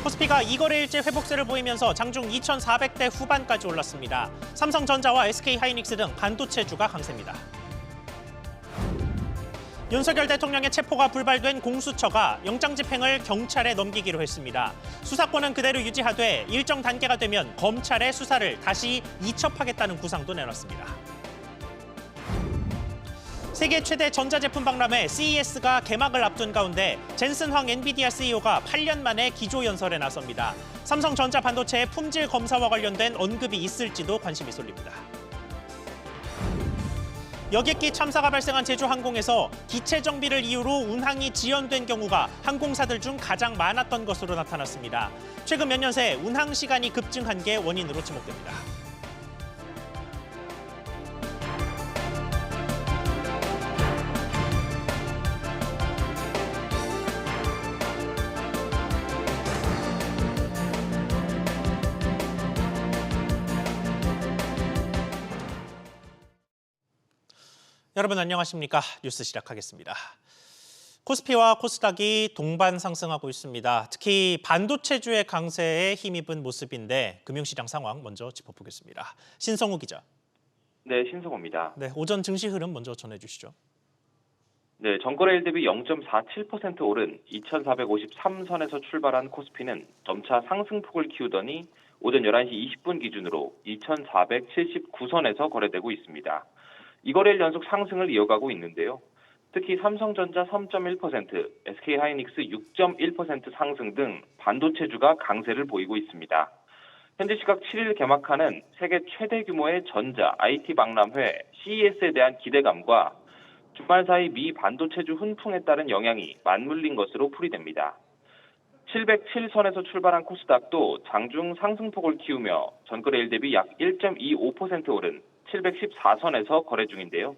코스피가 2거래일째 회복세를 보이면서 장중 2,400대 후반까지 올랐습니다. 삼성전자와 SK하이닉스 등 반도체주가 강세입니다. 윤석열 대통령의 체포가 불발된 공수처가 영장 집행을 경찰에 넘기기로 했습니다. 수사권은 그대로 유지하되 일정 단계가 되면 검찰의 수사를 다시 이첩하겠다는 구상도 내놨습니다. 세계 최대 전자제품 박람회 CES가 개막을 앞둔 가운데 젠슨 황 엔비디아 CEO가 8년 만에 기조연설에 나섭니다. 삼성전자 반도체의 품질 검사와 관련된 언급이 있을지도 관심이 쏠립니다. 여객기 참사가 발생한 제주항공에서 기체 정비를 이유로 운항이 지연된 경우가 항공사들 중 가장 많았던 것으로 나타났습니다. 최근 몇 년 새 운항 시간이 급증한 게 원인으로 지목됩니다. 여러분 안녕하십니까? 뉴스 시작하겠습니다. 코스피와 코스닥이 동반 상승하고 있습니다. 특히 반도체주의 강세에 힘입은 모습인데 금융시장 상황 먼저 짚어보겠습니다. 신성우 기자. 네, 신성호입니다. 네, 오전 증시 흐름 먼저 전해주시죠. 네, 전거래일 대비 0.47% 오른 2,453선에서 출발한 코스피는 점차 상승폭을 키우더니 오전 11시 20분 기준으로 2,479선에서 거래되고 있습니다. 이거래일 연속 상승을 이어가고 있는데요. 특히 삼성전자 3.1%, SK하이닉스 6.1% 상승 등 반도체주가 강세를 보이고 있습니다. 현재 시각 7일 개막하는 세계 최대 규모의 전자, IT 박람회 CES에 대한 기대감과 주말 사이 미 반도체주 훈풍에 따른 영향이 맞물린 것으로 풀이됩니다. 707선에서 출발한 코스닥도 장중 상승폭을 키우며 전거래일 대비 약 1.25% 오른 714선에서 거래 중인데요.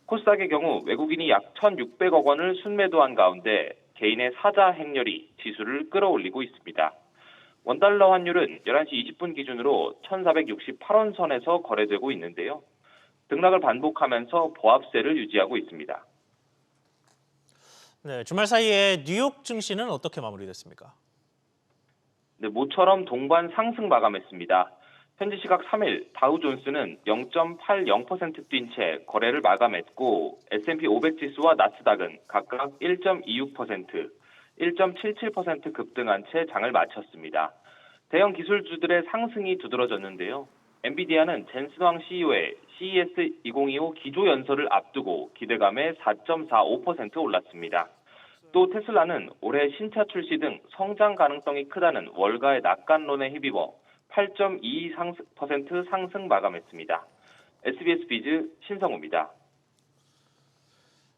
코스닥의 경우 외국인이 약 1,600억 원을 순매도한 가운데 개인의 사자 행렬이 지수를 끌어올리고 있습니다. 원달러 환율은 11시 20분 기준으로 1,468원 선에서 거래되고 있는데요. 등락을 반복하면서 보합세를 유지하고 있습니다. 네, 주말 사이에 뉴욕 증시는 어떻게 마무리됐습니까? 네, 모처럼 동반 상승 마감했습니다. 현지 시각 3일 다우존스는 0.80% 뛴 채 거래를 마감했고 S&P 500 지수와 나스닥은 각각 1.26%, 1.77% 급등한 채 장을 마쳤습니다. 대형 기술주들의 상승이 두드러졌는데요. 엔비디아는 젠슨 황 CEO의 CES 2025 기조연설을 앞두고 기대감에 4.45% 올랐습니다. 또 테슬라는 올해 신차 출시 등 성장 가능성이 크다는 월가의 낙관론에 힘입어 8.22% 상승 마감했습니다. SBS 비즈 신성우입니다.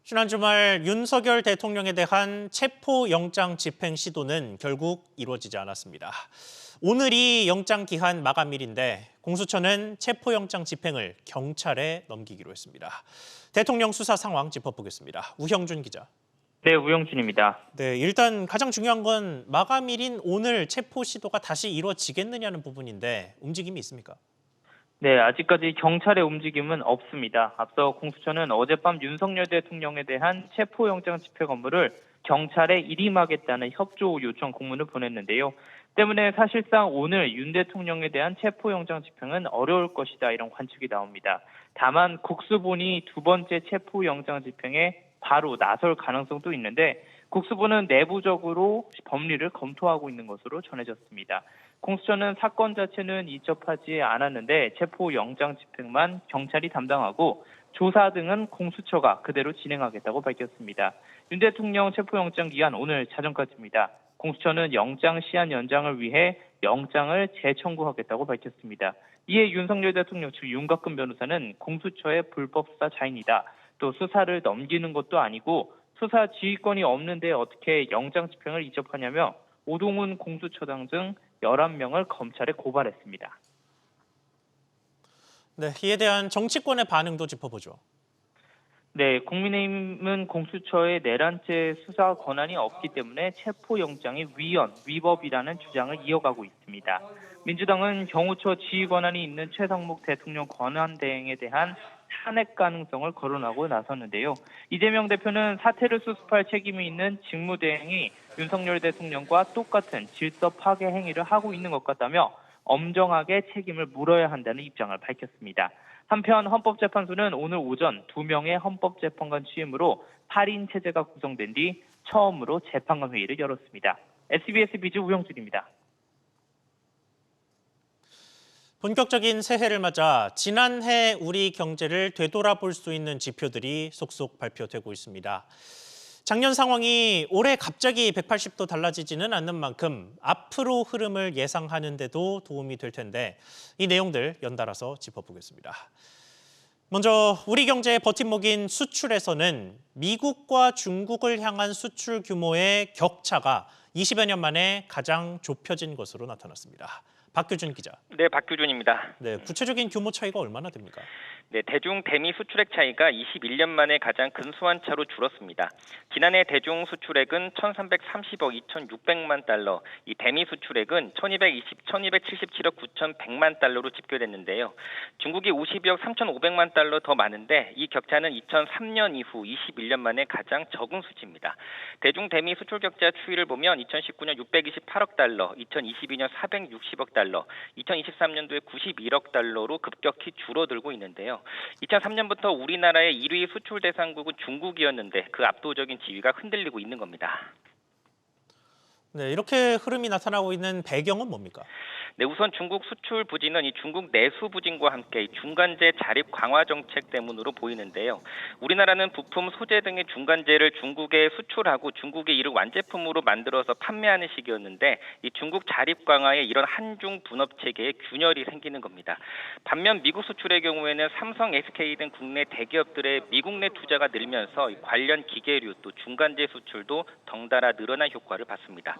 지난 주말 윤석열 대통령에 대한 체포영장 집행 시도는 결국 이루어지지 않았습니다. 오늘이 영장 기한 마감일인데 공수처는 체포영장 집행을 경찰에 넘기기로 했습니다. 대통령 수사 상황 짚어보겠습니다. 우형준 기자. 네, 우영준입니다. 네, 일단 가장 중요한 건 마감일인 오늘 체포 시도가 다시 이루어지겠느냐는 부분인데 움직임이 있습니까? 네, 아직까지 경찰의 움직임은 없습니다. 앞서 공수처는 어젯밤 윤석열 대통령에 대한 체포영장 집행 업무를 경찰에 일임하겠다는 협조 요청 공문을 보냈는데요. 때문에 사실상 오늘 윤 대통령에 대한 체포영장 집행은 어려울 것이다 이런 관측이 나옵니다. 다만 국수본이 두 번째 체포영장 집행에 바로 나설 가능성도 있는데 국수본은 내부적으로 법리를 검토하고 있는 것으로 전해졌습니다. 공수처는 사건 자체는 이첩하지 않았는데 체포영장 집행만 경찰이 담당하고 조사 등은 공수처가 그대로 진행하겠다고 밝혔습니다. 윤 대통령 체포영장 기한 오늘 자정까지입니다. 공수처는 영장 시한 연장을 위해 영장을 재청구하겠다고 밝혔습니다. 이에 윤석열 대통령 측 윤곽근 변호사는 공수처의 불법 수사 자인이다. 또 수사를 넘기는 것도 아니고 수사 지휘권이 없는데 어떻게 영장 집행을 이첩하냐며 오동훈 공수처장 등 11명을 검찰에 고발했습니다. 네, 이에 대한 정치권의 반응도 짚어보죠. 네, 국민의힘은 공수처의 내란죄 수사 권한이 없기 때문에 체포영장이 위법이라는 주장을 이어가고 있습니다. 민주당은 경호처 지휘 권한이 있는 최상목 대통령 권한 대행에 대한 탄핵 가능성을 거론하고 나섰는데요. 이재명 대표는 사태를 수습할 책임이 있는 직무대행이 윤석열 대통령과 똑같은 질서 파괴 행위를 하고 있는 것 같다며 엄정하게 책임을 물어야 한다는 입장을 밝혔습니다. 한편 헌법재판소는 오늘 오전 2명의 헌법재판관 취임으로 8인 체제가 구성된 뒤 처음으로 재판관 회의를 열었습니다. SBS 비즈 우영준입니다. 본격적인 새해를 맞아 지난해 우리 경제를 되돌아볼 수 있는 지표들이 속속 발표되고 있습니다. 작년 상황이 올해 갑자기 180도 달라지지는 않는 만큼 앞으로 흐름을 예상하는 데도 도움이 될 텐데 이 내용들 연달아서 짚어보겠습니다. 먼저 우리 경제의 버팀목인 수출에서는 미국과 중국을 향한 수출 규모의 격차가 20여 년 만에 가장 좁혀진 것으로 나타났습니다. 박규준 기자. 네, 박규준입니다. 네, 구체적인 규모 차이가 얼마나 됩니까? 네, 대중 대미 수출액 차이가 21년 만에 가장 근소한 차로 줄었습니다. 지난해 대중 수출액은 1,330억 2,600만 달러, 이 대미 수출액은 1,277억 9,100만 달러로 집계됐는데요. 중국이 52억 3,500만 달러 더 많은데 이 격차는 2003년 이후 21년 만에 가장 적은 수치입니다. 대중 대미 수출 격차 추이를 보면 2019년 628억 달러, 2022년 460억 달러, 2023년도에 91억 달러로 급격히 줄어들고 있는데요. 2003년부터 우리나라의 1위 수출 대상국은 중국이었는데 그 압도적인 지위가 흔들리고 있는 겁니다. 네, 이렇게 흐름이 나타나고 있는 배경은 뭡니까? 네, 우선 중국 수출 부진은 이 중국 내수 부진과 함께 중간재 자립 강화 정책 때문으로 보이는데요. 우리나라는 부품, 소재 등의 중간재를 중국에 수출하고 중국에 이를 완제품으로 만들어서 판매하는 시기였는데 이 중국 자립 강화에 이런 한중 분업 체계에 균열이 생기는 겁니다. 반면 미국 수출의 경우에는 삼성, SK 등 국내 대기업들의 미국 내 투자가 늘면서 관련 기계류 또 중간재 수출도 덩달아 늘어난 효과를 봤습니다.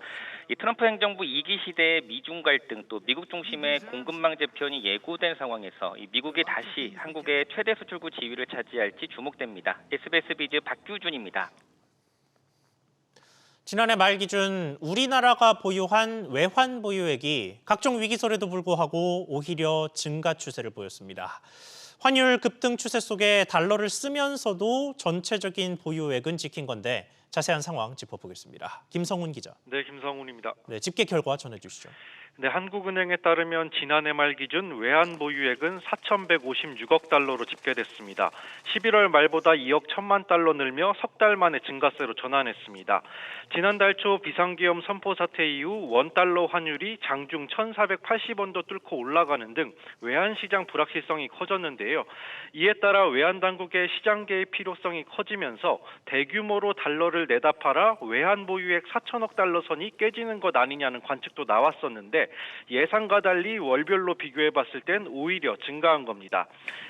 이 트럼프 행정부 2기 시대의 미중 갈등 또 미국 중심의 공급망 재편이 예고된 상황에서 이 미국이 다시 한국의 최대 수출국 지위를 차지할지 주목됩니다. SBS 비즈 박규준입니다. 지난해 말 기준 우리나라가 보유한 외환 보유액이 각종 위기설에도 불구하고 오히려 증가 추세를 보였습니다. 환율 급등 추세 속에 달러를 쓰면서도 전체적인 보유액은 지킨 건데 자세한 상황 짚어보겠습니다. 김성훈 기자. 네, 김성훈입니다. 네, 집계 결과 전해주시죠. 네, 한국은행에 따르면 지난해 말 기준 외환 보유액은 4,156억 달러로 집계됐습니다. 11월 말보다 2억 1천만 달러 늘며 석 달 만에 증가세로 전환했습니다. 지난달 초 비상계엄 선포 사태 이후 원달러 환율이 장중 1,480원도 뚫고 올라가는 등 외환 시장 불확실성이 커졌는데요. 이에 따라 외환 당국의 시장 개입 필요성이 커지면서 대규모로 달러를 내다 팔아 외환 보유액 4천억 달러 선이 깨지는 것 아니냐는 관측도 나왔었는데 예상과 달리 월별로 비교해봤을 땐 오히려 증가한 겁니다.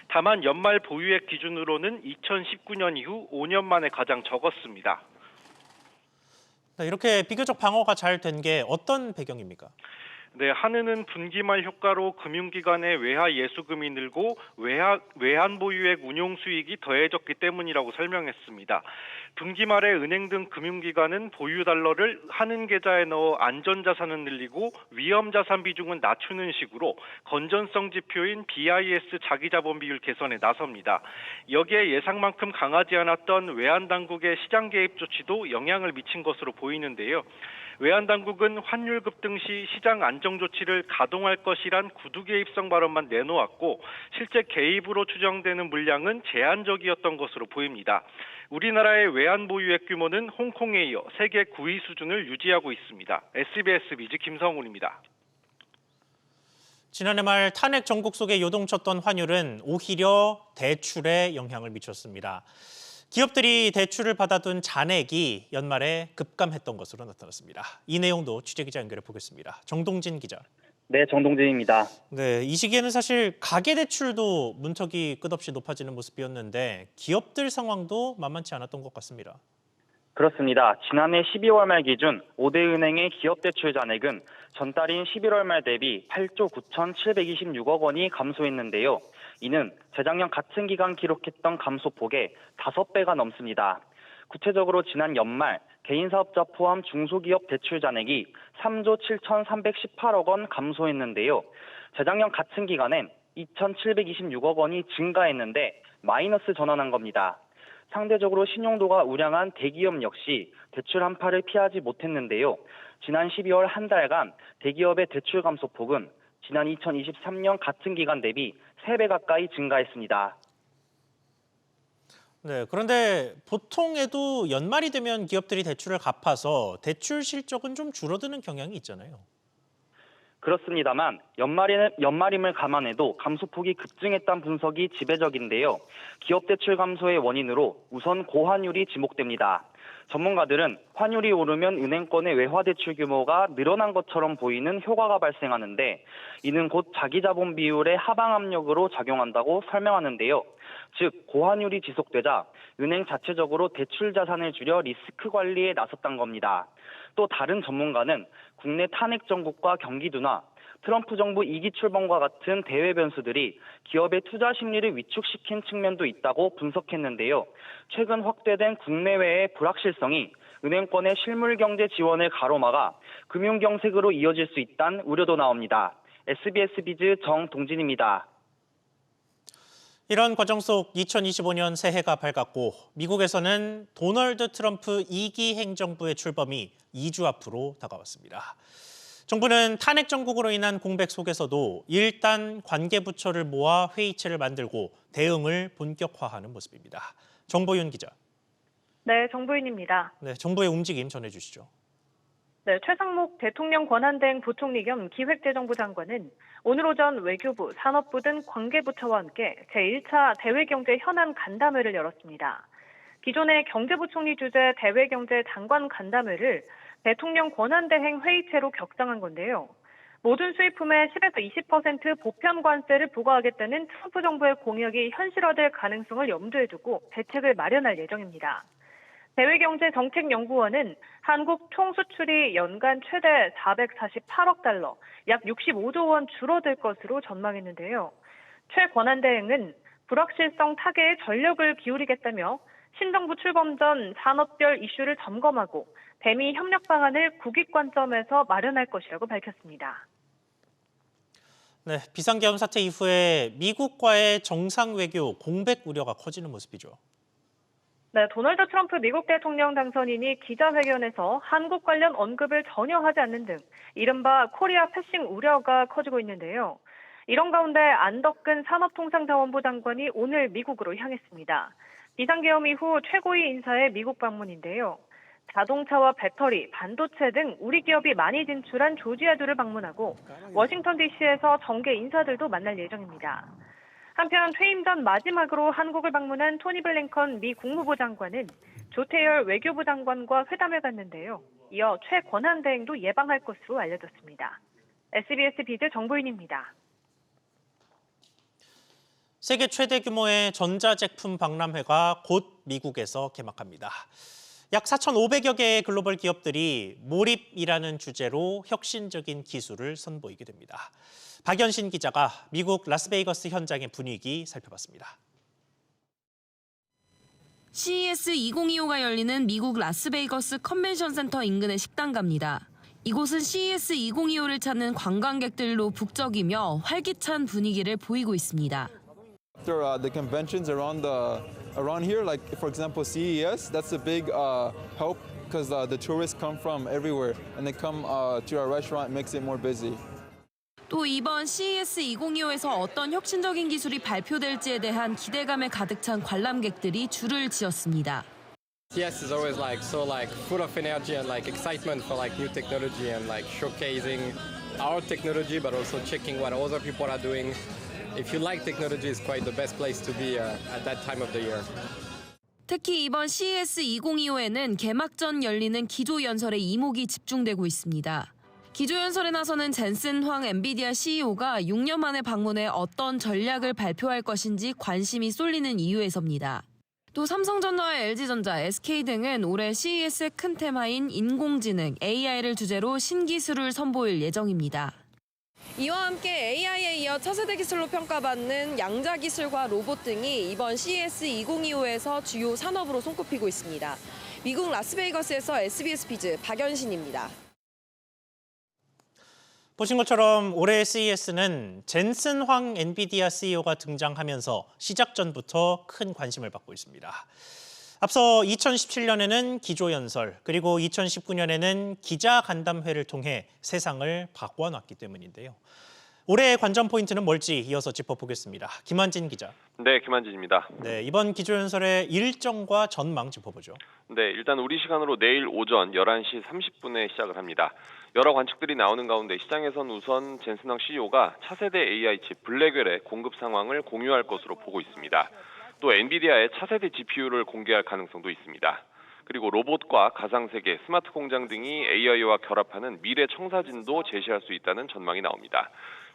다만 연말 보유액 기준으로는 2019년 이후 5년 만에 가장 적었습니다. 네, 이렇게 비교적 방어가 잘 된 게 어떤 배경입니까? 네, 한은은 분기말 효과로 금융기관의 외화 예수금이 늘고 외환 보유액 운용 수익이 더해졌기 때문이라고 설명했습니다. 분기말에 은행 등 금융기관은 보유 달러를 한은 계좌에 넣어 안전자산은 늘리고 위험자산 비중은 낮추는 식으로 건전성 지표인 BIS 자기자본 비율 개선에 나섭니다. 여기에 예상만큼 강하지 않았던 외환 당국의 시장 개입 조치도 영향을 미친 것으로 보이는데요. 외환 당국은 환율 급등 시 시장 안정 조치를 가동할 것이란 구두 개입성 발언만 내놓았고 실제 개입으로 추정되는 물량은 제한적이었던 것으로 보입니다. 우리나라의 외환 보유액 규모는 홍콩에 이어 세계 9위 수준을 유지하고 있습니다. SBS 비즈 김성훈입니다. 지난해 말 탄핵 전국 속에 요동쳤던 환율은 오히려 대출에 영향을 미쳤습니다. 기업들이 대출을 받아둔 잔액이 연말에 급감했던 것으로 나타났습니다. 이 내용도 취재기자 연결해 보겠습니다. 정동진 기자. 네, 정동진입니다. 네, 이 시기에는 사실 가계대출도 문턱이 끝없이 높아지는 모습이었는데 기업들 상황도 만만치 않았던 것 같습니다. 그렇습니다. 지난해 12월 말 기준 5대 은행의 기업대출 잔액은 전달인 11월 말 대비 8조 9,726억 원이 감소했는데요. 이는 재작년 같은 기간 기록했던 감소폭의 5배가 넘습니다. 구체적으로 지난 연말 개인사업자 포함 중소기업 대출 잔액이 3조 7,318억 원 감소했는데요. 재작년 같은 기간엔 2,726억 원이 증가했는데 마이너스 전환한 겁니다. 상대적으로 신용도가 우량한 대기업 역시 대출 한파를 피하지 못했는데요. 지난 12월 한 달간 대기업의 대출 감소폭은 지난 2023년 같은 기간 대비 3배 가까이 증가했습니다. 네, 그런데 보통에도 연말이 되면 기업들이 대출을 갚아서 대출 실적은 좀 줄어드는 경향이 있잖아요. 그렇습니다만 연말임을 감안해도 감소폭이 급증했다는 분석이 지배적인데요. 기업 대출 감소의 원인으로 우선 고환율이 지목됩니다. 전문가들은 환율이 오르면 은행권의 외화 대출 규모가 늘어난 것처럼 보이는 효과가 발생하는데 이는 곧 자기자본 비율의 하방 압력으로 작용한다고 설명하는데요. 즉 고환율이 지속되자 은행 자체적으로 대출 자산을 줄여 리스크 관리에 나섰던 겁니다. 또 다른 전문가는 국내 탄핵 정국과 경기 둔화, 트럼프 정부 2기 출범과 같은 대외 변수들이 기업의 투자 심리를 위축시킨 측면도 있다고 분석했는데요. 최근 확대된 국내외의 불확실성이 은행권의 실물 경제 지원을 가로막아 금융 경색으로 이어질 수 있다는 우려도 나옵니다. SBS 비즈 정동진입니다. 이런 과정 속 2025년 새해가 밝았고 미국에서는 도널드 트럼프 2기 행정부의 출범이 2주 앞으로 다가왔습니다. 정부는 탄핵 정국으로 인한 공백 속에서도 일단 관계부처를 모아 회의체를 만들고 대응을 본격화하는 모습입니다. 정보윤 기자. 네, 정보윤입니다. 네, 정부의 움직임 전해주시죠. 네, 최상목 대통령 권한대행 부총리 겸 기획재정부 장관은 오늘 오전 외교부, 산업부 등 관계부처와 함께 제1차 대외경제 현안 간담회를 열었습니다. 기존의 경제부총리 주재 대외경제 장관 간담회를 대통령 권한대행 회의체로 격상한 건데요. 모든 수입품에 10에서 20% 보편 관세를 부과하겠다는 트럼프 정부의 공약이 현실화될 가능성을 염두에 두고 대책을 마련할 예정입니다. 대외경제정책연구원은 한국 총수출이 연간 최대 448억 달러, 약 65조 원 줄어들 것으로 전망했는데요. 최 권한대행은 불확실성 타개에 전력을 기울이겠다며 신정부 출범 전 산업별 이슈를 점검하고 대미 협력 방안을 국익 관점에서 마련할 것이라고 밝혔습니다. 네, 비상계엄 사태 이후에 미국과의 정상 외교 공백 우려가 커지는 모습이죠. 네, 도널드 트럼프 미국 대통령 당선인이 기자회견에서 한국 관련 언급을 전혀 하지 않는 등 이른바 코리아 패싱 우려가 커지고 있는데요. 이런 가운데 안덕근 산업통상자원부 장관이 오늘 미국으로 향했습니다. 비상계엄 이후 최고위 인사의 미국 방문인데요. 자동차와 배터리, 반도체 등 우리 기업이 많이 진출한 조지아주를 방문하고 워싱턴 DC에서 정계 인사들도 만날 예정입니다. 한편 퇴임 전 마지막으로 한국을 방문한 토니 블링컨 미 국무부 장관은 조태열 외교부 장관과 회담을 갖는데요. 이어 최 권한대행도 예방할 것으로 알려졌습니다. SBS 비즈 정보윤입니다. 세계 최대 규모의 전자제품 박람회가 곧 미국에서 개막합니다. 약 4,500여 개의 글로벌 기업들이 몰입이라는 주제로 혁신적인 기술을 선보이게 됩니다. 박연신 기자가 미국 라스베이거스 현장의 분위기 살펴봤습니다. CES 2025가 열리는 미국 라스베이거스 컨벤션 센터 인근의 식당가입니다. 이곳은 CES 2025를 찾는 관광객들로 북적이며 활기찬 분위기를 보이고 있습니다. After the conventions around here, like for example CES, that's a big help because the tourists come from everywhere and they come to our restaurant, makes it more busy. 또 이번 CES 2025에서 어떤 혁신적인 기술이 발표될지에 대한 기대감에 가득 찬 관람객들이 줄을 지었습니다. CES is always full of energy and excitement for new technology and showcasing our technology, but also checking what other people are doing. If you like technology, it's quite the best place to be at that time of the year. 특히 이번 CES 2025에는 개막 전 열리는 기조연설에 이목이 집중되고 있습니다. 기조연설에 나서는 젠슨 황 엔비디아 CEO가 6년 만에 방문해 어떤 전략을 발표할 것인지 관심이 쏠리는 이유에서입니다. 또 삼성전자와 LG전자, SK 등은 올해 CES의 큰 테마인 인공지능, AI를 주제로 신기술을 선보일 예정입니다. 이와 함께 AI에 이어 차세대 기술로 평가받는 양자 기술과 로봇 등이 이번 CES 2025에서 주요 산업으로 손꼽히고 있습니다. 미국 라스베이거스에서 SBS 비즈 박연신입니다. 보신 것처럼 올해 CES는 젠슨 황 엔비디아 CEO가 등장하면서 시작 전부터 큰 관심을 받고 있습니다. 앞서 2017년에는 기조연설, 그리고 2019년에는 기자간담회를 통해 세상을 바꿔놨기 때문인데요. 올해의 관전 포인트는 뭘지 이어서 짚어보겠습니다. 김한진 기자. 네, 김한진입니다. 네, 이번 기조연설의 일정과 전망 짚어보죠. 네, 일단 우리 시간으로 내일 오전 11시 30분에 시작을 합니다. 여러 관측들이 나오는 가운데 시장에선 우선 젠슨 황 CEO가 차세대 AI 칩 블랙웰의 공급 상황을 공유할 것으로 보고 있습니다. 또 엔비디아의 차세대 GPU를 공개할 가능성도 있습니다. 그리고 로봇과 가상세계, 스마트 공장 등이 AI와 결합하는 미래 청사진도 제시할 수 있다는 전망이 나옵니다.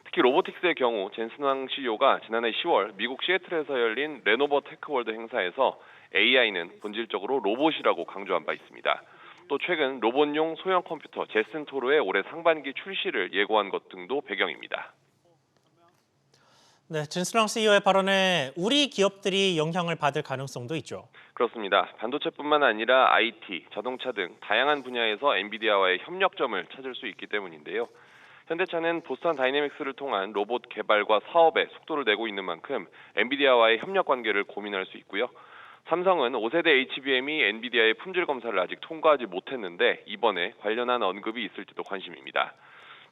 특히 로보틱스의 경우 젠슨 황 CEO가 지난해 10월 미국 시애틀에서 열린 레노버 테크월드 행사에서 AI는 본질적으로 로봇이라고 강조한 바 있습니다. 또 최근 로봇용 소형 컴퓨터 제슨 토르의 올해 상반기 출시를 예고한 것 등도 배경입니다. 네, 젠슨 황 CEO의 발언에 우리 기업들이 영향을 받을 가능성도 있죠. 그렇습니다. 반도체뿐만 아니라 IT, 자동차 등 다양한 분야에서 엔비디아와의 협력점을 찾을 수 있기 때문인데요. 현대차는 보스턴 다이내믹스를 통한 로봇 개발과 사업에 속도를 내고 있는 만큼 엔비디아와의 협력 관계를 고민할 수 있고요. 삼성은 5세대 HBM이 엔비디아의 품질 검사를 아직 통과하지 못했는데 이번에 관련한 언급이 있을지도 관심입니다.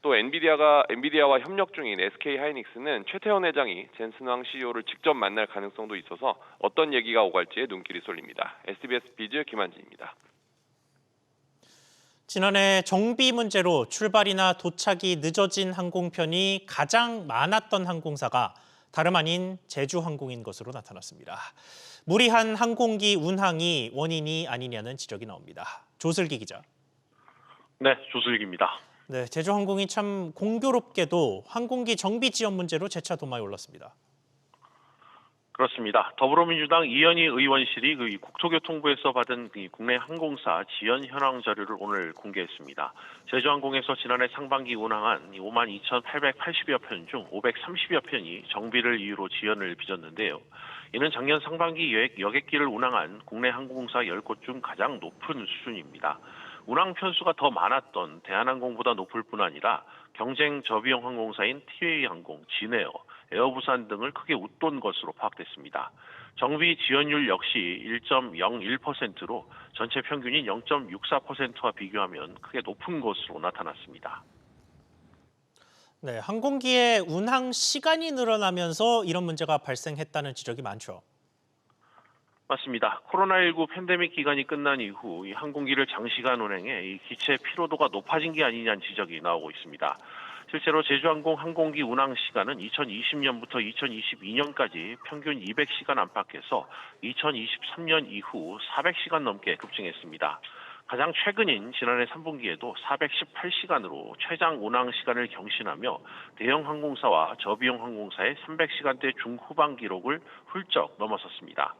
또 엔비디아와 협력 중인 SK하이닉스는 최태원 회장이 젠슨 황 CEO를 직접 만날 가능성도 있어서 어떤 얘기가 오갈지에 눈길이 쏠립니다. SBS 비즈 김한진입니다. 지난해 정비 문제로 출발이나 도착이 늦어진 항공편이 가장 많았던 항공사가 다름 아닌 제주항공인 것으로 나타났습니다. 무리한 항공기 운항이 원인이 아니냐는 지적이 나옵니다. 조슬기 기자. 네, 조슬기입니다. 네, 제주항공이 참 공교롭게도 항공기 정비 지연 문제로 재차 도마에 올랐습니다. 그렇습니다. 더불어민주당 이현희 의원실이 국토교통부에서 받은 국내 항공사 지연 현황 자료를 오늘 공개했습니다. 제주항공에서 지난해 상반기 운항한 52,880여 편 중 530여 편이 정비를 이유로 지연을 빚었는데요. 이는 작년 상반기 여객기를 운항한 국내 항공사 10곳 중 가장 높은 수준입니다. 운항 편수가 더 많았던 대한항공보다 높을 뿐 아니라 경쟁 저비용 항공사인 TA항공, 진에어, 에어부산 등을 크게 웃돈 것으로 파악됐습니다. 정비 지연율 역시 1.01%로 전체 평균인 0.64%와 비교하면 크게 높은 것으로 나타났습니다. 네, 항공기의 운항 시간이 늘어나면서 이런 문제가 발생했다는 지적이 많죠. 맞습니다. 코로나19 팬데믹 기간이 끝난 이후 이 항공기를 장시간 운행해 이 기체 피로도가 높아진 게 아니냐는 지적이 나오고 있습니다. 실제로 제주항공 항공기 운항 시간은 2020년부터 2022년까지 평균 200시간 안팎에서 2023년 이후 400시간 넘게 급증했습니다. 가장 최근인 지난해 3분기에도 418시간으로 최장 운항 시간을 경신하며 대형 항공사와 저비용 항공사의 300시간대 중후반 기록을 훌쩍 넘어섰습니다.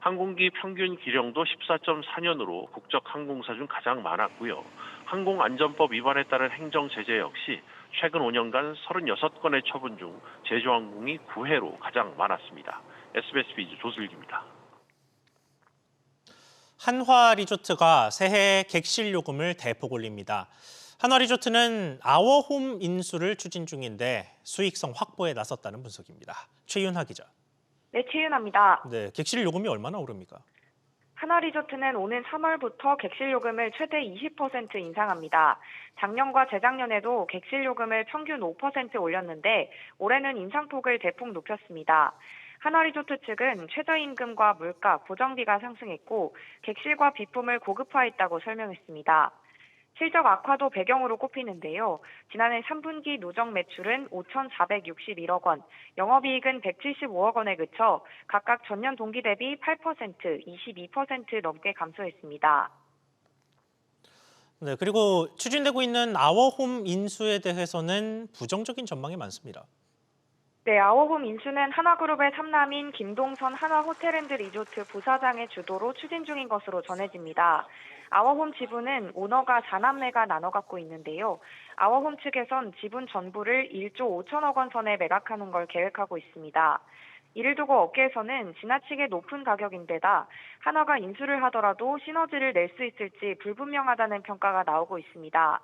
항공기 평균 기령도 14.4년으로 국적 항공사 중 가장 많았고요. 항공안전법 위반에 따른 행정 제재 역시 최근 5년간 36건의 처분 중 제주항공이 9회로 가장 많았습니다. SBS 비즈 조슬기입니다. 한화리조트가 새해 객실 요금을 대폭 올립니다. 한화리조트는 아워홈 인수를 추진 중인데 수익성 확보에 나섰다는 분석입니다. 최윤하 기자. 네, 최윤아입니다. 네, 객실 요금이 얼마나 오릅니까? 한화리조트는 오는 3월부터 객실 요금을 최대 20% 인상합니다. 작년과 재작년에도 객실 요금을 평균 5% 올렸는데 올해는 인상폭을 대폭 높였습니다. 한화리조트 측은 최저임금과 물가, 고정비가 상승했고 객실과 비품을 고급화했다고 설명했습니다. 실적 악화도 배경으로 꼽히는데요. 지난해 3분기 누적 매출은 5,461억 원, 영업이익은 175억 원에 그쳐 각각 전년 동기 대비 8%, 22% 넘게 감소했습니다. 네, 그리고 추진되고 있는 아워홈 인수에 대해서는 부정적인 전망이 많습니다. 네, 아워홈 인수는 하나그룹의 3남인 김동선 한화호텔앤드리조트 부사장의 주도로 추진 중인 것으로 전해집니다. 아워홈 지분은 오너가 4남매가 나눠 갖고 있는데요. 아워홈 측에선 지분 전부를 1조 5천억 원 선에 매각하는 걸 계획하고 있습니다. 이를 두고 업계에서는 지나치게 높은 가격인데다 한화가 인수를 하더라도 시너지를 낼 수 있을지 불분명하다는 평가가 나오고 있습니다.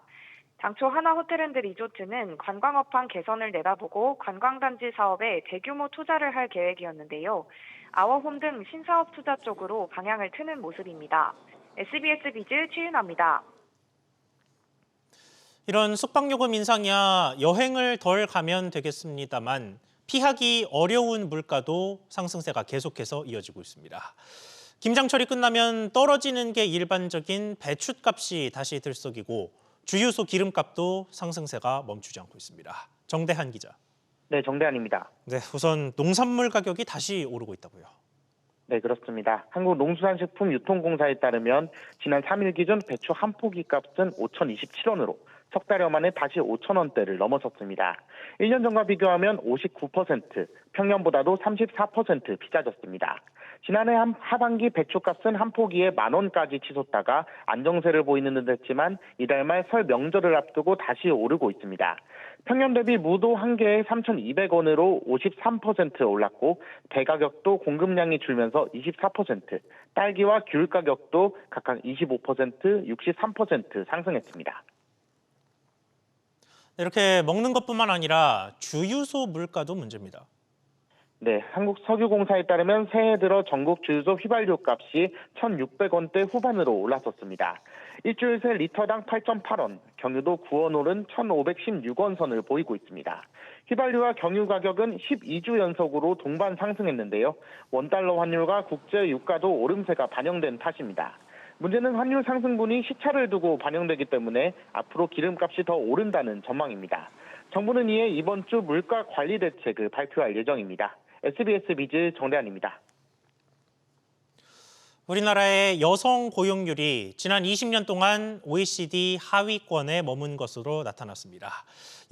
당초 하나호텔앤리조트는 관광업황 개선을 내다보고 관광단지 사업에 대규모 투자를 할 계획이었는데요. 아워홈 등 신사업 투자 쪽으로 방향을 트는 모습입니다. SBS 비즈 최윤아입니다. 이런 숙박요금 인상이야 여행을 덜 가면 되겠습니다만 피하기 어려운 물가도 상승세가 계속해서 이어지고 있습니다. 김장철이 끝나면 떨어지는 게 일반적인 배춧값이 다시 들썩이고 주유소 기름값도 상승세가 멈추지 않고 있습니다. 정대한 기자. 네, 정대한입니다. 네, 우선 농산물 가격이 다시 오르고 있다고요. 네, 그렇습니다. 한국농수산식품유통공사에 따르면 지난 3일 기준 배추 한 포기 값은 5,027원으로 석 달여 만에 다시 5,000원대를 넘어섰습니다. 1년 전과 비교하면 59%, 평년보다도 34% 비싸졌습니다. 지난해 하반기 배추값은 한 포기에 10,000원까지 치솟다가 안정세를 보이는 듯 했지만 이달 말 설 명절을 앞두고 다시 오르고 있습니다. 평년 대비 무도 한 개에 3,200원으로 53% 올랐고 배 가격도 공급량이 줄면서 24%, 딸기와 귤 가격도 각각 25%, 63% 상승했습니다. 이렇게 먹는 것뿐만 아니라 주유소 물가도 문제입니다. 네, 한국석유공사에 따르면 새해 들어 전국 주유소 휘발유 값이 1,600원대 후반으로 올랐었습니다. 일주일 새 리터당 8.8원, 경유도 9원 오른 1,516원 선을 보이고 있습니다. 휘발유와 경유 가격은 12주 연속으로 동반 상승했는데요. 원달러 환율과 국제 유가도 오름세가 반영된 탓입니다. 문제는 환율 상승분이 시차를 두고 반영되기 때문에 앞으로 기름값이 더 오른다는 전망입니다. 정부는 이에 이번 주 물가 관리 대책을 발표할 예정입니다. SBS 비즈 정대한입니다. 우리나라의 여성 고용률이 지난 20년 동안 OECD 하위권에 머문 것으로 나타났습니다.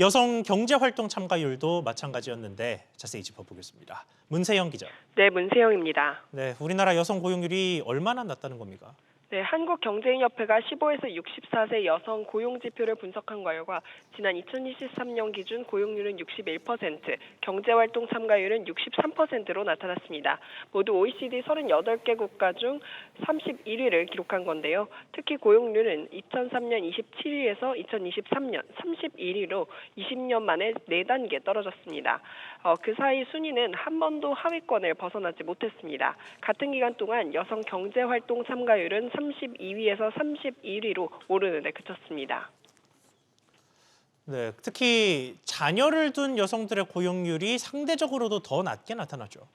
여성 경제활동 참가율도 마찬가지였는데 자세히 짚어보겠습니다. 문세영 기자. 네, 문세영입니다. 네, 우리나라 여성 고용률이 얼마나 낮다는 겁니까? 네, 한국경제인협회가 15에서 64세 여성 고용지표를 분석한 결과 지난 2023년 기준 고용률은 61%, 경제활동 참가율은 63%로 나타났습니다. 모두 OECD 38개 국가 중 31위를 기록한 건데요. 특히 고용률은 2003년 27위에서 2023년 31위로 20년 만에 4단계 떨어졌습니다. 그 사이 순위는 한 번도 하위권을 벗어나지 못했습니다. 같은 기간 동안 여성 경제활동 참가율은 32위에서 31위로 오르는 데 그쳤습니다. 네, 특히 자녀를 둔 여성들의 고용률이 상대적으로도 더 낮게 나타나죠.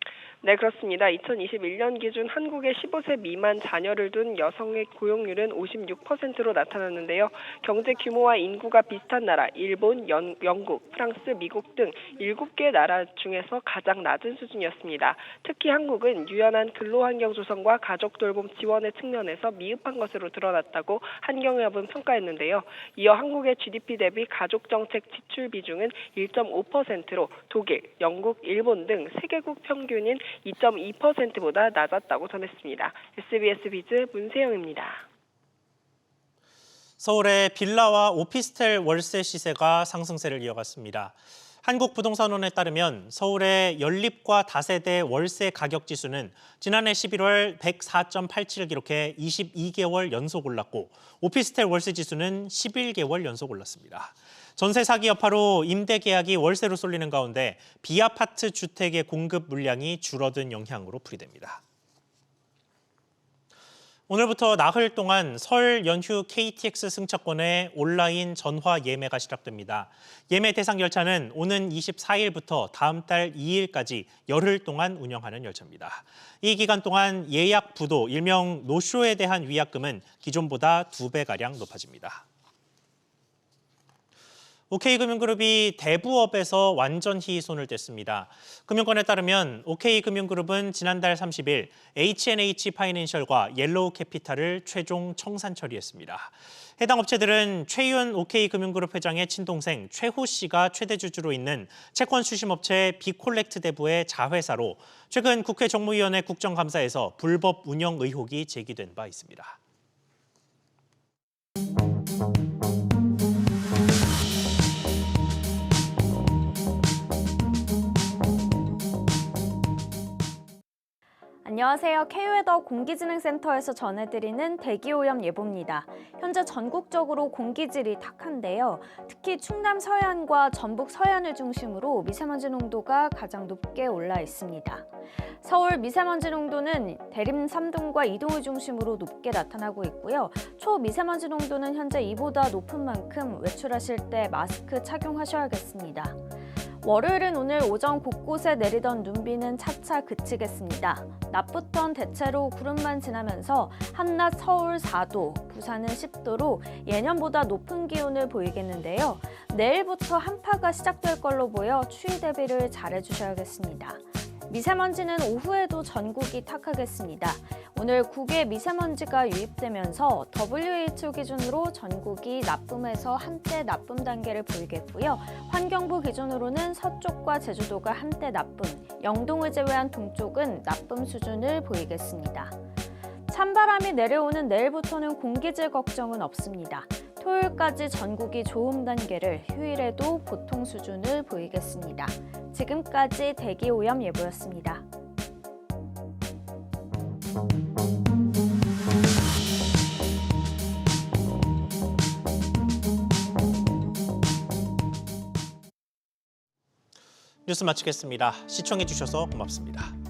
네, 그렇습니다. 2021년 기준 한국의 15세 미만 자녀를 둔 여성의 고용률은 56%로 나타났는데요. 경제 규모와 인구가 비슷한 나라, 일본, 영국, 프랑스, 미국 등 7개 나라 중에서 가장 낮은 수준이었습니다. 특히 한국은 유연한 근로환경 조성과 가족 돌봄 지원의 측면에서 미흡한 것으로 드러났다고 한경협은 평가했는데요. 이어 한국의 GDP 대비 가족정책 지출 비중은 1.5%로 독일, 영국, 일본 등 세계국 평균인 2.2%보다 낮았다고 전했습니다. SBS 비즈 문세영입니다. 서울의 빌라와 오피스텔 월세 시세가 상승세를 이어갔습니다. 한국부동산원에 따르면 서울의 연립과 다세대 월세 가격 지수는 지난해 11월 104.87을 기록해 22개월 연속 올랐고 오피스텔 월세 지수는 11개월 연속 올랐습니다. 전세 사기 여파로 임대 계약이 월세로 쏠리는 가운데 비아파트 주택의 공급 물량이 줄어든 영향으로 풀이됩니다. 오늘부터 나흘 동안 설 연휴 KTX 승차권의 온라인 전화 예매가 시작됩니다. 예매 대상 열차는 오는 24일부터 다음 달 2일까지 열흘 동안 운영하는 열차입니다. 이 기간 동안 예약 부도, 일명 노쇼에 대한 위약금은 기존보다 2배가량 높아집니다. OK금융그룹이 대부업에서 완전히 손을 뗐습니다. 금융권에 따르면 OK금융그룹은 지난달 30일 H&H 파이낸셜과 옐로우캐피탈을 최종 청산 처리했습니다. 해당 업체들은 최윤 OK금융그룹 회장의 친동생 최호 씨가 최대 주주로 있는 채권 수심업체 비콜렉트 대부의 자회사로 최근 국회 정무위원회 국정감사에서 불법 운영 의혹이 제기된 바 있습니다. 안녕하세요. 안녕하세요. K웨더 공기진흥센터에서 전해드리는 대기오염 예보입니다. 현재 전국적으로 공기질이 탁한데요. 특히 충남 서해안과 전북 서해안을 중심으로 미세먼지 농도가 가장 높게 올라 있습니다. 서울 미세먼지 농도는 대림 3동과 이동을 중심으로 높게 나타나고 있고요. 초미세먼지 농도는 현재 이보다 높은 만큼 외출하실 때 마스크 착용하셔야겠습니다. 월요일은 오늘 오전 곳곳에 내리던 눈비는 차차 그치겠습니다. 낮부터는 대체로 구름만 지나면서 한낮 서울 4도, 부산은 10도로 예년보다 높은 기온을 보이겠는데요. 내일부터 한파가 시작될 걸로 보여 추위 대비를 잘해주셔야겠습니다. 미세먼지는 오후에도 전국이 탁하겠습니다. 오늘 국외 미세먼지가 유입되면서 WHO 기준으로 전국이 나쁨에서 한때 나쁨 단계를 보이겠고요. 환경부 기준으로는 서쪽과 제주도가 한때 나쁨, 영동을 제외한 동쪽은 나쁨 수준을 보이겠습니다. 찬바람이 내려오는 내일부터는 공기질 걱정은 없습니다. 토요일까지 전국이 좋음 단계를, 휴일에도 보통 수준을 보이겠습니다. 지금까지 대기오염 예보였습니다. 뉴스 마치겠습니다. 시청해 주셔서 고맙습니다.